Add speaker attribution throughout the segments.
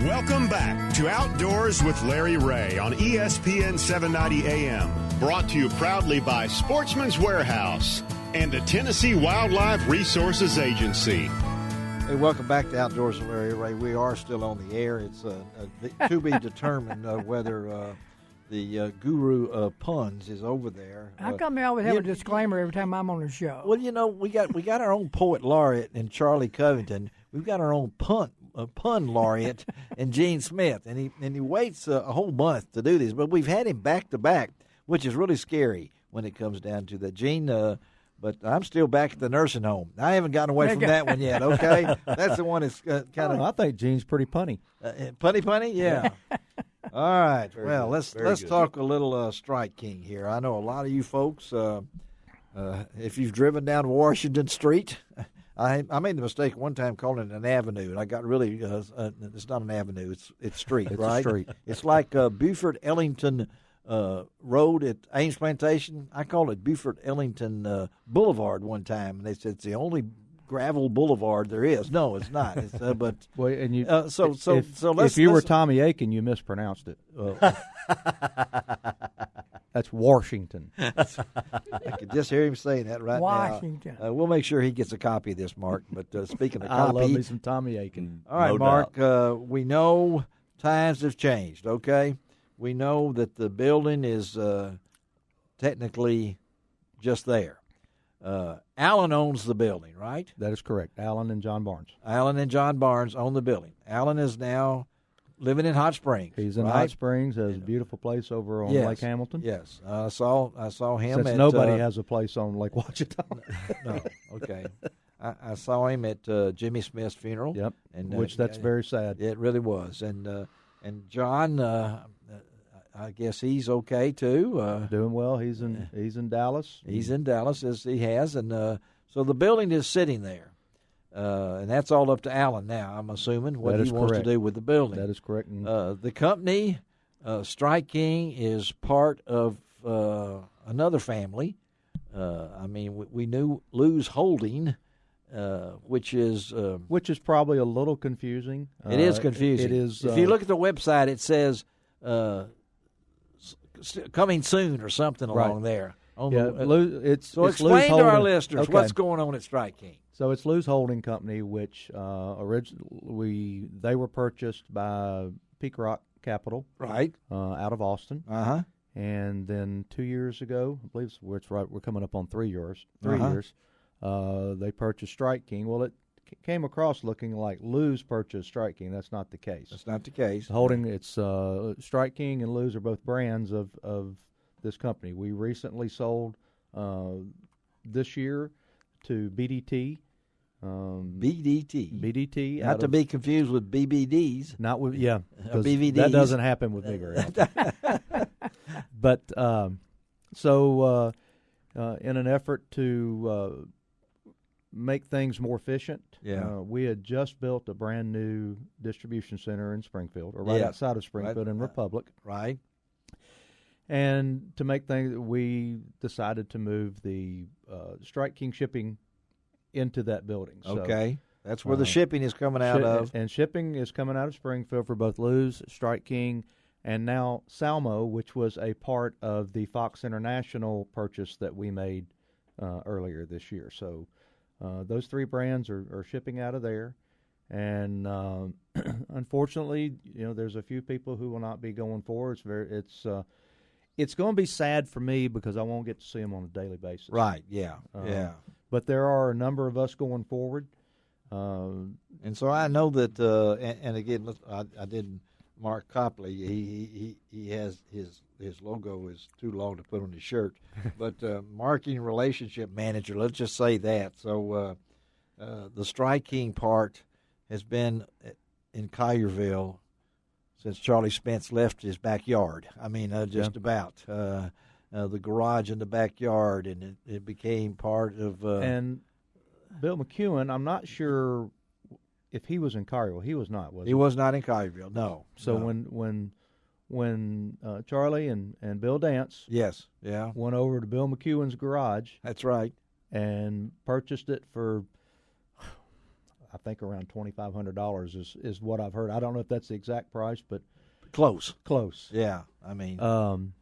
Speaker 1: Welcome back to Outdoors with Larry Ray on ESPN 790 AM. Brought to you proudly by Sportsman's Warehouse and the Tennessee Wildlife Resources Agency.
Speaker 2: Hey, welcome back to Outdoors with Larry Ray. We are still on the air. It's to be determined whether the guru of puns is over there.
Speaker 3: How come they always have a disclaimer every time I'm on the show?
Speaker 2: Well, you know, we got our own poet laureate in Charlie Covington. We've got our own pun laureate in Gene Smith, and he waits a whole month to do this. But we've had him back to back, which is really scary when it comes down to that. Gene, but I'm still back at the nursing home. I haven't gotten away from that one yet. Okay, that's the one that's kind of.
Speaker 4: I think Gene's pretty punny.
Speaker 2: Punny, yeah. All right.
Speaker 5: Very
Speaker 2: well,
Speaker 5: good.
Speaker 2: let's talk a little Strike King here. I know a lot of you folks. If you've driven down Washington Street, I made the mistake one time calling it an avenue, and I got really. It's not an avenue. It's street,
Speaker 4: It's
Speaker 2: right?
Speaker 4: a street.
Speaker 2: It's like Buford Ellington Road at Ames Plantation. I called it Buford Ellington Boulevard one time, and they said it's the only gravel boulevard there is. No, it's not. It's, but
Speaker 4: Well, and you,
Speaker 2: if
Speaker 4: you were Tommy Aiken, you mispronounced it. That's Washington.
Speaker 2: I could just hear him saying that right
Speaker 3: Washington.
Speaker 2: now. We'll make sure he gets a copy of this, Mark. But speaking of
Speaker 4: I
Speaker 2: copy,
Speaker 4: love me some Tommy Aiken.
Speaker 2: all right,
Speaker 5: No
Speaker 2: Mark. We know times have changed. Okay, we know that the building is technically just there. Allen owns the building, right?
Speaker 4: That is correct. Allen and John Barnes.
Speaker 2: Allen and John Barnes own the building. Allen is now living in Hot Springs.
Speaker 4: He's in
Speaker 2: right?
Speaker 4: Hot Springs. Has a beautiful place over on
Speaker 2: Yes.
Speaker 4: Lake Hamilton.
Speaker 2: Yes, I saw him.
Speaker 4: Since
Speaker 2: at,
Speaker 4: nobody has a place on Lake Washington.
Speaker 2: No, okay. I saw him at Jimmy Smith's funeral.
Speaker 4: Yep.
Speaker 2: And
Speaker 4: Which that's very sad.
Speaker 2: It really was. And John, I guess he's okay too.
Speaker 4: Doing well. He's in Dallas.
Speaker 2: He's in Dallas as he has, and so the building is sitting there, and that's all up to Allen now. I'm assuming what he wants to do with the building.
Speaker 4: That is correct.
Speaker 2: The company, Strike King, is part of another family. I mean, we knew Lou's Holding. Which is
Speaker 4: probably a little confusing.
Speaker 2: It is confusing.
Speaker 4: It is.
Speaker 2: If you look at the website, it says coming soon or something along there.
Speaker 4: It's
Speaker 2: explain
Speaker 4: Lou's
Speaker 2: to our
Speaker 4: Holding.
Speaker 2: listeners
Speaker 4: Okay.
Speaker 2: what's going on at Strike King.
Speaker 4: So it's Lou's Holding Company, which originally they were purchased by Peak Rock Capital,
Speaker 2: Right.
Speaker 4: out of Austin.
Speaker 2: Uh-huh.
Speaker 4: And then 2 years ago, I believe it's right. We're coming up on 3 years. 3
Speaker 2: Uh-huh.
Speaker 4: years. They purchased Strike King. Well, it came across looking like Lou's purchased Strike King. That's not the case.
Speaker 2: That's not the case.
Speaker 4: Holding it's Strike King and Lou's are both brands of this company. We recently sold this year to BDT. BDT.
Speaker 2: Not to be confused with BBDs.
Speaker 4: Not with because
Speaker 2: BVDs.
Speaker 4: that doesn't happen with me very often. But in an effort to make things more efficient, we had just built a brand new distribution center in Springfield, or right outside of Springfield in Republic.
Speaker 2: Right.
Speaker 4: And to make things, we decided to move the Strike King shipping into that building.
Speaker 2: Okay. That's where the shipping is coming out of.
Speaker 4: And shipping is coming out of Springfield for both Lou's, Strike King, and now Salmo, which was a part of the Fox International purchase that we made earlier this year. So those three brands are shipping out of there. And unfortunately, there's a few people who will not be going forward. It's going to be sad for me because I won't get to see them on a daily basis.
Speaker 2: Right, yeah.
Speaker 4: But there are a number of us going forward.
Speaker 2: And so I know that, and again, I didn't. Mark Copley, he has his logo is too long to put on his shirt, but marketing relationship manager. Let's just say that. So the Strike King part has been in Collierville since Charlie Spence left his backyard. I mean, just about the garage in the backyard, and it became part of.
Speaker 4: And Bill McEwen, I'm not sure if he was in Collierville. He was not, was he?
Speaker 2: He was not in Collierville, no.
Speaker 4: So
Speaker 2: no.
Speaker 4: when Charlie and Bill Dance went over to Bill McEwen's garage.
Speaker 2: That's right.
Speaker 4: And purchased it for, I think around $2,500 is what I've heard. I don't know if that's the exact price, but
Speaker 2: Close.
Speaker 4: close.
Speaker 2: Yeah, I mean,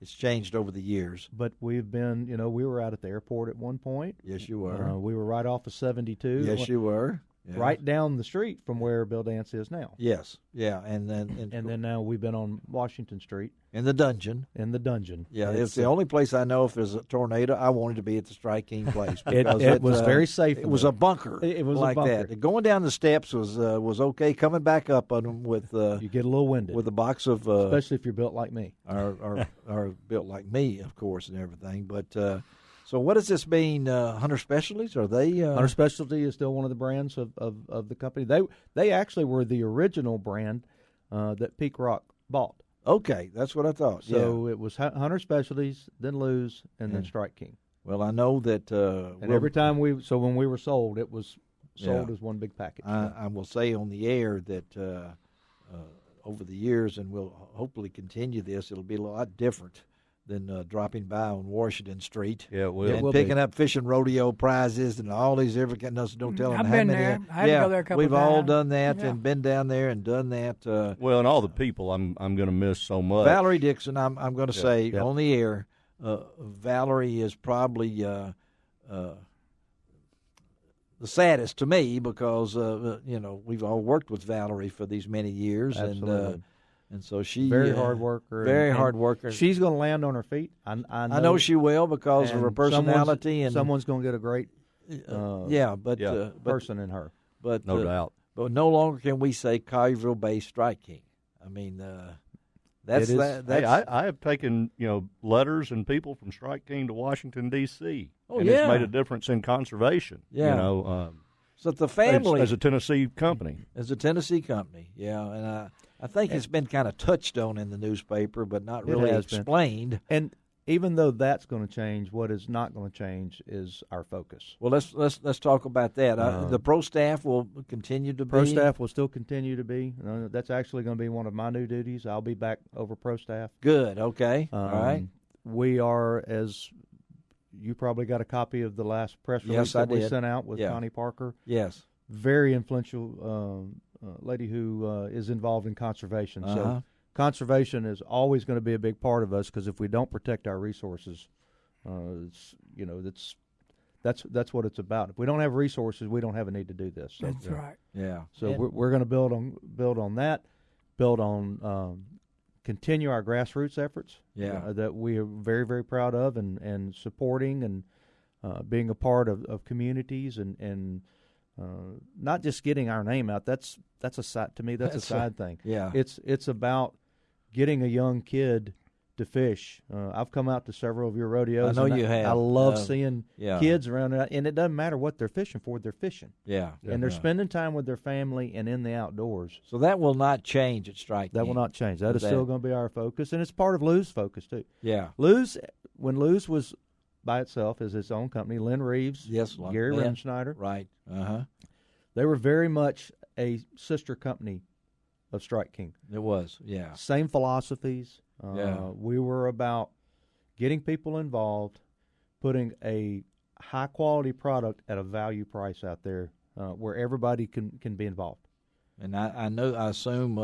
Speaker 2: it's changed over the years.
Speaker 4: But we've been, we were out at the airport at one point.
Speaker 2: Yes, you were.
Speaker 4: We were right off of 72.
Speaker 2: Yes, you were. Yeah.
Speaker 4: Right down the street from where Bill Dance is now.
Speaker 2: Yes, yeah, and then
Speaker 4: now we've been on Washington Street.
Speaker 2: in the dungeon.
Speaker 4: In the dungeon.
Speaker 2: Yeah, it's the only place I know if there's a tornado. I wanted to be at the Strike King place. because
Speaker 4: it was very safe.
Speaker 2: It was a bunker.
Speaker 4: It was
Speaker 2: like
Speaker 4: a bunker.
Speaker 2: that. Going down the steps was okay. Coming back up on them with
Speaker 4: you get a little winded
Speaker 2: with a box of
Speaker 4: especially if you're built like me.
Speaker 2: are built like me, of course, and everything. But so what does this mean? Hunter Specialties? Are they
Speaker 4: Hunter Specialty is still one of the brands of the company. They actually were the original brand that Peak Rock bought.
Speaker 2: Okay, that's what I thought.
Speaker 4: So it was Hunter Specialties, then Lou's, and then Strike King.
Speaker 2: Well, I know that.
Speaker 4: And every time when we were sold, it was sold as one big package.
Speaker 2: I will say on the air that over the years, and we'll hopefully continue this, it'll be a lot different than dropping by on Washington Street.
Speaker 5: Yeah, it will.
Speaker 2: And picking up fishing rodeo prizes and all these different kinds. Don't tell them
Speaker 3: I've
Speaker 2: how
Speaker 3: been
Speaker 2: many.
Speaker 3: there. I had to go there a couple
Speaker 2: we've
Speaker 3: of
Speaker 2: all
Speaker 3: times.
Speaker 2: done that
Speaker 3: Yeah.
Speaker 2: and been down there and done that.
Speaker 5: Well, and all the people I'm going to miss so much.
Speaker 2: Valerie Dixon, I'm going to say
Speaker 4: Yep.
Speaker 2: on the air, Valerie is probably the saddest to me because we've all worked with Valerie for these many years.
Speaker 4: Absolutely.
Speaker 2: And so she
Speaker 4: Very hard worker.
Speaker 2: very
Speaker 4: and
Speaker 2: hard worker.
Speaker 4: She's going to land on her feet. I
Speaker 2: know she will because of her
Speaker 4: and
Speaker 2: personality and
Speaker 4: someone's going to get a great person in her.
Speaker 2: But
Speaker 5: No doubt.
Speaker 2: But no longer can we say Collierville-based Strike King. I mean, that's
Speaker 4: It is.
Speaker 2: that.
Speaker 5: Hey,
Speaker 2: That's,
Speaker 5: I have taken letters and people from Strike King to Washington D.C.
Speaker 2: Oh,
Speaker 5: and
Speaker 2: yeah.
Speaker 5: it's made a difference in conservation.
Speaker 2: Yeah. So the family
Speaker 5: as a Tennessee company.
Speaker 2: as a Tennessee company, yeah, and I think it's been kind of touched on in the newspaper, but not really
Speaker 4: has been.
Speaker 2: explained.
Speaker 4: And even though that's going to change, what is not going to change is our focus.
Speaker 2: Well, let's talk about that. The pro staff will continue to
Speaker 4: Pro
Speaker 2: be.
Speaker 4: staff will still continue to be. That's actually going to be one of my new duties. I'll be back over pro staff.
Speaker 2: Good. Okay. All right.
Speaker 4: We are, as you probably got a copy of the last press release
Speaker 2: Yes, I
Speaker 4: that we
Speaker 2: did.
Speaker 4: sent out with
Speaker 2: Yeah.
Speaker 4: Connie Parker.
Speaker 2: Yes.
Speaker 4: Very influential lady who is involved in conservation. So conservation is always going to be a big part of us because if we don't protect our resources, that's what it's about. If we don't have resources, we don't have a need to do this. So,
Speaker 3: That's right.
Speaker 2: Yeah.
Speaker 4: So we're going to build on that, build on continue our grassroots efforts.
Speaker 2: Yeah.
Speaker 4: That we are very, very proud of and supporting and being a part of communities and not just getting our name out. That's a side to me. That's a side thing.
Speaker 2: Yeah.
Speaker 4: It's about getting a young kid to fish. I've come out to several of your rodeos.
Speaker 2: I know
Speaker 4: and
Speaker 2: you have.
Speaker 4: I love seeing
Speaker 2: yeah.
Speaker 4: kids around, and it doesn't matter what they're fishing for. They're fishing,
Speaker 2: Yeah.
Speaker 4: and they're
Speaker 2: Yeah.
Speaker 4: spending time with their family and in the outdoors.
Speaker 2: So that will not change at Strike
Speaker 4: That
Speaker 2: King.
Speaker 4: will not change. That is still going to be our focus, and it's part of Lou's focus too.
Speaker 2: Yeah.
Speaker 4: When Lou's was by itself as its own company, Lynn Reeves,
Speaker 2: Yes.
Speaker 4: Gary
Speaker 2: Lynn.
Speaker 4: Remschneider,
Speaker 2: Right.
Speaker 4: they were very much a sister company of Strike King.
Speaker 2: It was. Yeah.
Speaker 4: Same philosophies.
Speaker 2: Yeah.
Speaker 4: We were about getting people involved, putting a high quality product at a value price out there where everybody can be involved.
Speaker 2: And I assume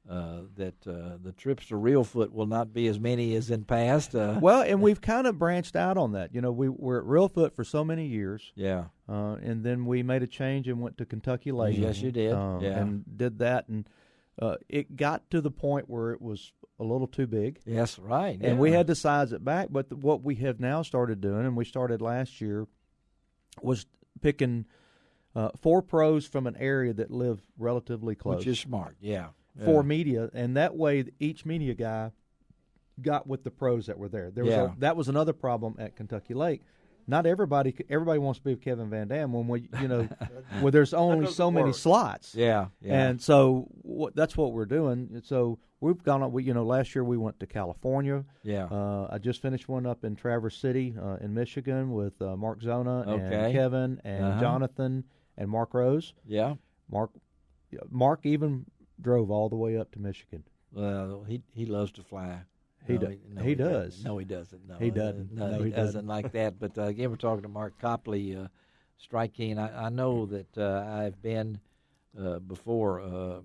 Speaker 2: that the trips to Reelfoot will not be as many as in past.
Speaker 4: Well, and we've kind of branched out on that. We were at Reelfoot for so many years.
Speaker 2: Yeah.
Speaker 4: And then we made a change and went to Kentucky Lake.
Speaker 2: Yes, you did. Yeah.
Speaker 4: And did that. And it got to the point where it was a little too big.
Speaker 2: Yes, right.
Speaker 4: And we had to size it back. But what we have now started doing, and we started last year, was picking 4 pros from an area that live relatively close.
Speaker 2: Which is smart, yeah.
Speaker 4: For media. And that way each media guy got with the pros that were there. That was another problem at Kentucky Lake. Not everybody wants to be with Kevin Van Dam when where there's only so many slots.
Speaker 2: Yeah, yeah.
Speaker 4: And so that's what we're doing. So we've gone on. Last year we went to California.
Speaker 2: Yeah.
Speaker 4: I just finished one up in Traverse City in Michigan with Mark Zona
Speaker 2: Okay.
Speaker 4: and Kevin and Jonathan and Mark Rose.
Speaker 2: Yeah.
Speaker 4: Mark even drove all the way up to Michigan.
Speaker 2: Well, he loves to fly.
Speaker 4: He does.
Speaker 2: He doesn't. No, he doesn't. No,
Speaker 4: He doesn't.
Speaker 2: No,
Speaker 4: No,
Speaker 2: he
Speaker 4: he
Speaker 2: doesn't
Speaker 4: doesn't.
Speaker 2: like that. But again, we're talking to Mark Copley, Strike King. I know that I've been before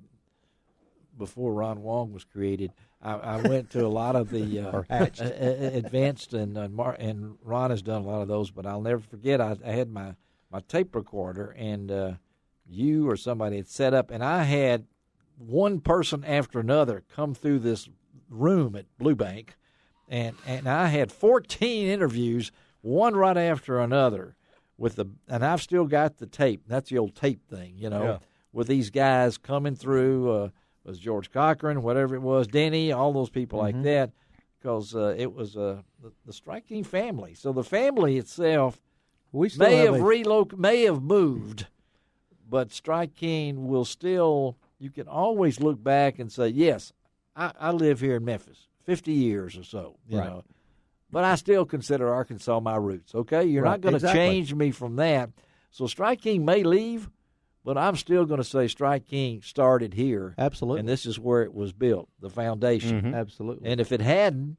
Speaker 2: Ron Wong was created. I went to a lot of the advanced, and Ron has done a lot of those. But I'll never forget. I had my tape recorder, and you or somebody had set up, and I had one person after another come through this room at Blue Bank, and I had 14 interviews, one right after another, and I've still got the tape. That's the old tape thing, with these guys coming through. Was George Cochran, whatever it was, Denny, all those people like that, because it was the Strike King family. So the family itself may have moved, but Strike King will still. You can always look back and say, yes, I live here in Memphis, 50 years or so, you know, but I still consider Arkansas my roots. Okay, you're not going to change me from that. So Strike King may leave. But I'm still going to say Strike King started here.
Speaker 4: Absolutely.
Speaker 2: And this is where it was built, the foundation.
Speaker 4: Mm-hmm. Absolutely.
Speaker 2: And if it hadn't.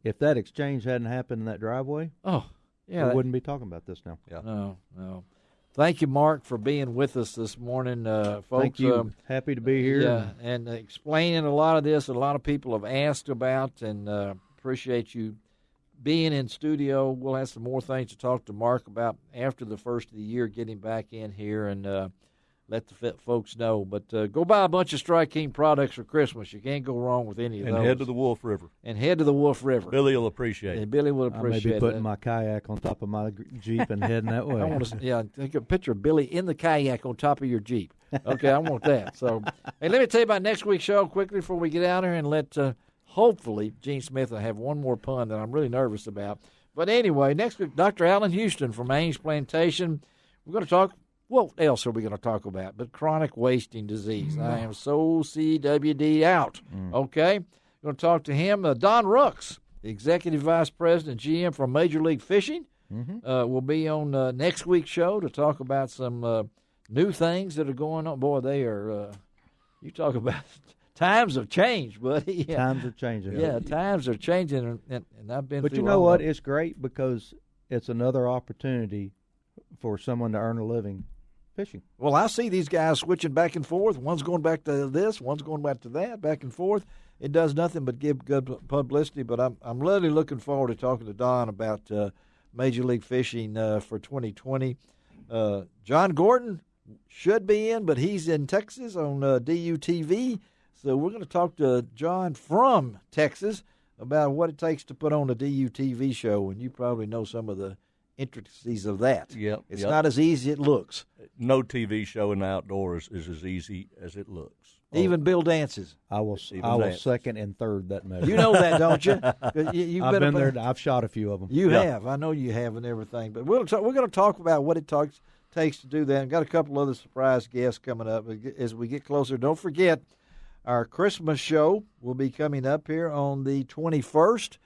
Speaker 4: If that exchange hadn't happened in that driveway, we wouldn't be talking about this now.
Speaker 2: Yeah. No. Thank you, Mark, for being with us this morning, folks.
Speaker 4: Thank you. Happy to be here.
Speaker 2: Yeah, and explaining a lot of this that a lot of people have asked about, and appreciate you being in studio. We'll have some more things to talk to Mark about after the first of the year, getting back in here and let the folks know. But go buy a bunch of Strike King products for Christmas. You can't go wrong with any of those.
Speaker 5: And head to the Wolf River.
Speaker 2: Billy
Speaker 5: will appreciate it.
Speaker 2: And Billy will appreciate it.
Speaker 4: I may be putting my kayak on top of my Jeep and heading that way.
Speaker 2: I want to take a picture of Billy in the kayak on top of your Jeep. Okay, I want that. So, hey, let me tell you about next week's show quickly before we get out here and let, hopefully, Gene Smith will have one more pun that I'm really nervous about. But anyway, next week, Dr. Alan Houston from Ames Plantation. We're going to talk. What else are we going to talk about but chronic wasting disease? I am so CWD out. Okay? We're going to talk to him. Don Rooks, the Executive Vice President, GM from Major League Fishing, will be on next week's show to talk about some new things that are going on. Boy, they are, you talk about times have changed, buddy. Yeah.
Speaker 4: Times are changing.
Speaker 2: Yeah, times are changing, and I've been
Speaker 4: But
Speaker 2: through
Speaker 4: you know
Speaker 2: all
Speaker 4: what?
Speaker 2: of it.
Speaker 4: It's great because it's another opportunity for someone to earn a living fishing.
Speaker 2: Well, I see these guys switching back and forth. One's going back to this, one's going back to that, back and forth. It does nothing but give good publicity. But I'm really looking forward to talking to Don about Major League Fishing for 2020. John Gordon should be in, but he's in Texas on DUTV. So we're going to talk to John from Texas about what it takes to put on a DUTV show, and you probably know some of the intricacies of that.
Speaker 5: Yep.
Speaker 2: It's not as easy as it looks.
Speaker 5: No TV show in the outdoors is as easy as it looks.
Speaker 2: Even Bill dances.
Speaker 4: I will second and third that measure.
Speaker 2: You know that, don't you?
Speaker 4: I've been there. I've shot a few of them.
Speaker 2: You have. I know you have and everything. But we're going to talk about what it takes to do that. I've got a couple other surprise guests coming up as we get closer. Don't forget, our Christmas show will be coming up here on the 21st.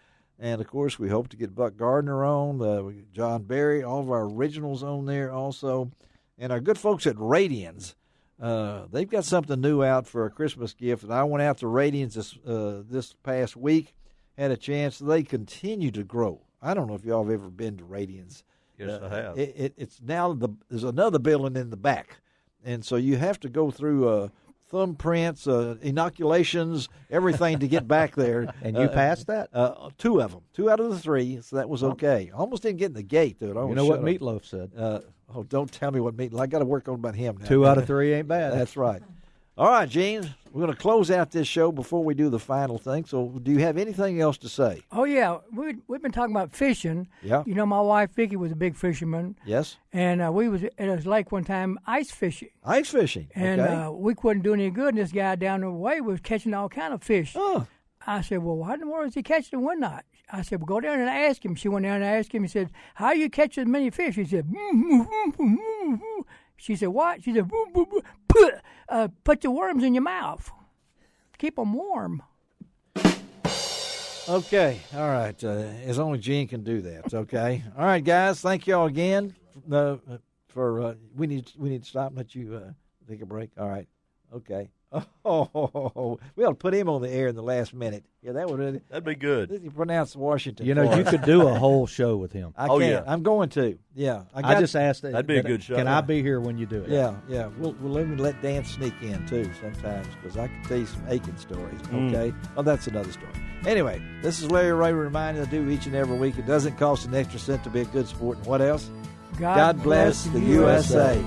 Speaker 2: And, of course, we hope to get Buck Gardner on, John Berry, all of our originals on there also. And our good folks at Radians, they've got something new out for a Christmas gift. And I went out to Radians this past week, had a chance. They continue to grow. I don't know if y'all have ever been to Radians.
Speaker 5: Yes, I have.
Speaker 2: It's now there's another building in the back. And so you have to go through thumbprints, inoculations, everything to get back there.
Speaker 4: And you passed that?
Speaker 2: 2 of them. 2 out of the 3, so that was okay. Almost didn't get in the gate, dude.
Speaker 4: You know what Meatloaf said?
Speaker 2: Don't tell me what Meatloaf. I got to work on about him now.
Speaker 4: 2 out of 3 ain't bad.
Speaker 2: That's right. All right, Gene, we're going to close out this show before we do the final thing. So do you have anything else to say?
Speaker 3: Oh, yeah. We've been talking about fishing.
Speaker 2: Yeah.
Speaker 3: You know, my wife, Vicki, was a big fisherman.
Speaker 2: Yes.
Speaker 3: And we was at a lake one time ice fishing.
Speaker 2: Ice fishing.
Speaker 3: And
Speaker 2: okay.
Speaker 3: We couldn't do any good. And this guy down the way was catching all kind of fish.
Speaker 2: Oh.
Speaker 3: I said, well, why in the world is he catching and we're not? I said, well, go down and ask him. She went down and asked him. He said, how you catch as many fish? He said, She said, what? She said, put the worms in your mouth. Keep them warm.
Speaker 2: Okay. All right. As only Gene can do that. Okay. All right, guys. Thank you all again. We need to stop and let you take a break. All right. Okay. Oh, we ought to put him on the air in the last minute. Yeah, that would really.
Speaker 5: That'd be good.
Speaker 2: He pronounced Washington.
Speaker 4: You know,
Speaker 2: for
Speaker 4: you
Speaker 2: us.
Speaker 4: could do a whole show with him.
Speaker 2: I
Speaker 5: Oh,
Speaker 2: can't.
Speaker 5: yeah.
Speaker 2: I'm going to. Yeah,
Speaker 4: I just asked.
Speaker 5: That'd be a good show.
Speaker 4: Can I be here when you do it?
Speaker 2: Yeah. We'll let Dan sneak in too sometimes because I can tell you some Aiken stories. Okay. Oh, that's another story. Anyway, this is Larry Ray reminding you to do each and every week. It doesn't cost an extra cent to be a good sport. And what else?
Speaker 3: God
Speaker 2: bless the USA.